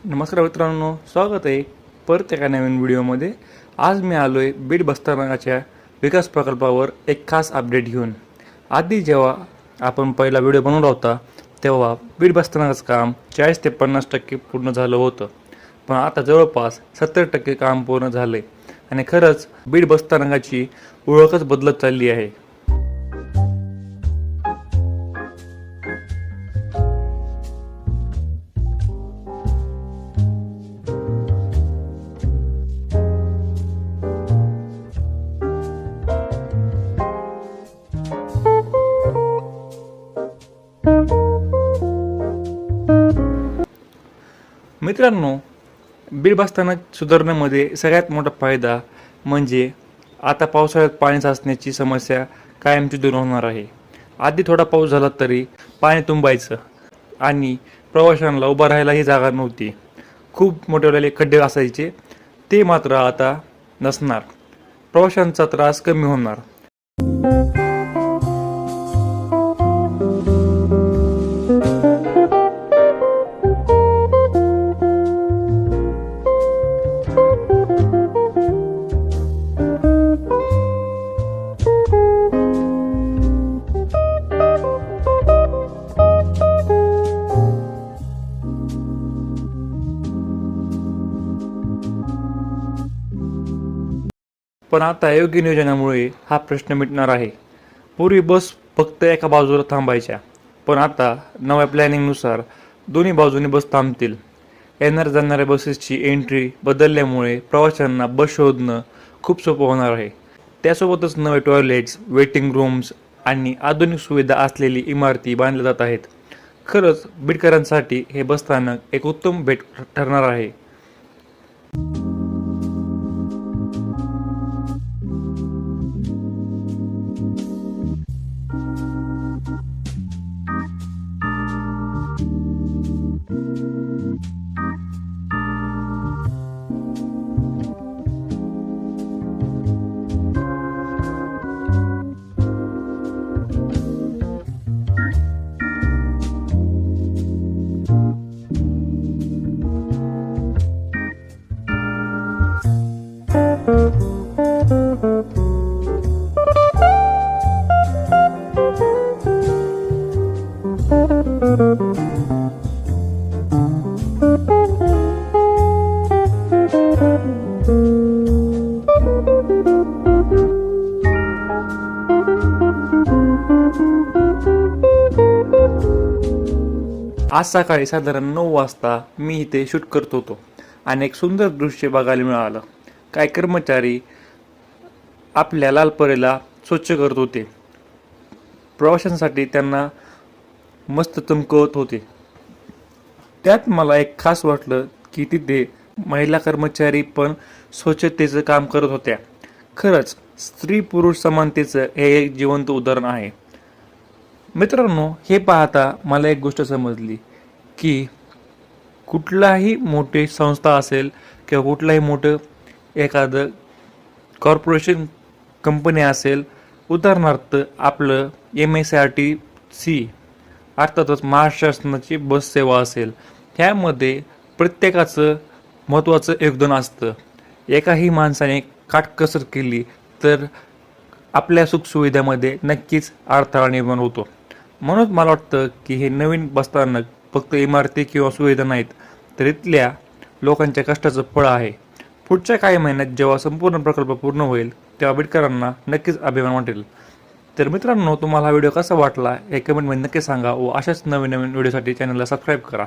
नमस्कार मित्रांनो, स्वागत आहे परत एका नवीन व्हिडिओमध्ये। आज मी आलो आहे बीड बस्तानाच्या विकास प्रकल्पावर एक खास अपडेट घेऊन। आधी जेव्हा आपण पहिला व्हिडिओ बनवला होता तेव्हा बीड बस्तानाचं काम 40 ते 50% पूर्ण झालं होतं, पण आता जवळपास 70% काम पूर्ण झालं आहे आणि खरंच बीड बस्तानाची ओळखच बदलत चालली आहे। मित्रांनो, बीड बस्ताना सुधारण्यामध्ये सगळ्यात मोठा फायदा म्हणजे आता पावसाळ्यात पाणी साचण्याची समस्या कायमची दूर होणार आहे। आधी थोडा पाऊस झाला तरी पाणी तुंबायचं आणि प्रवाशांना उभं राहायलाही जागा नव्हती। खूप मोठे खड्डे असायचे, ते मात्र आता नसणार। प्रवाशांचा त्रास कमी होणार। पण आता योग्य नियोजनामुळे हा प्रश्न मिटणार आहे। पूर्वी बस फक्त एका बाजूला थांबायच्या, पण आता नव्या प्लॅनिंगनुसार दोन्ही बाजूनी बस थांबतील। येणाऱ्या जाणाऱ्या बसेसची एंट्री बदलल्यामुळे प्रवाशांना बस शोधणं खूप सोपं होणार आहे। त्यासोबतच नवे टॉयलेट्स, वेटिंग रूम्स आणि आधुनिक सुविधा असलेली इमारती बांधल्या जात आहेत। खरंच बीडकरांसाठी हे बसस्थानक एक उत्तम भेट ठरणार आहे। आज सकाळी साधारण 9 वाजता मी इथे शूट करत होतो आणि एक सुंदर दृश्य बघायला मिळालं। काही कर्मचारी आपल्या लालपरीला स्वच्छ करत होते। प्रवाशांसाठी त्यांना मस्त चमकवत होते। त्यात मला एक खास वाटलं की तिथे महिला कर्मचारी पण स्वच्छतेचं काम करत होत्या। खरंच स्त्री पुरुष समानतेचं हे एक जिवंत उदाहरण आहे। मित्रांनो, हे पाहता मला एक गोष्ट समजली की कुठलाही मोठी संस्था असेल किंवा कुठलाही मोठं एखादं कॉर्पोरेशन कंपनी असेल, उदाहरणार्थ आपलं MSRTC अर्थातच महाराष्ट्र शासनाची बस सेवा असेल, ह्यामध्ये प्रत्येकाचं महत्त्वाचं योगदान असतं। एकाही माणसाने काटकसर केली तर आपल्या सुखसुविधामध्ये नक्कीच अडथळा निर्माण होतो। म्हणून मला वाटतं की हे नवीन बसस्थानक फक्त इमारती किंवा सुविधा नाहीत, तर इथल्या लोकांच्या कष्टाचं फळ आहे। पुढच्या काही महिन्यात जेव्हा संपूर्ण प्रकल्प पूर्ण होईल तेव्हा बीडकरांना नक्कीच अभिमान वाटेल। तर मित्रांनो, तुम्हाला हा व्हिडिओ कसा वाटला हे कमेंटमध्ये नक्की सांगा व अशाच नवीन व्हिडिओसाठी चॅनलला सबस्क्राईब करा।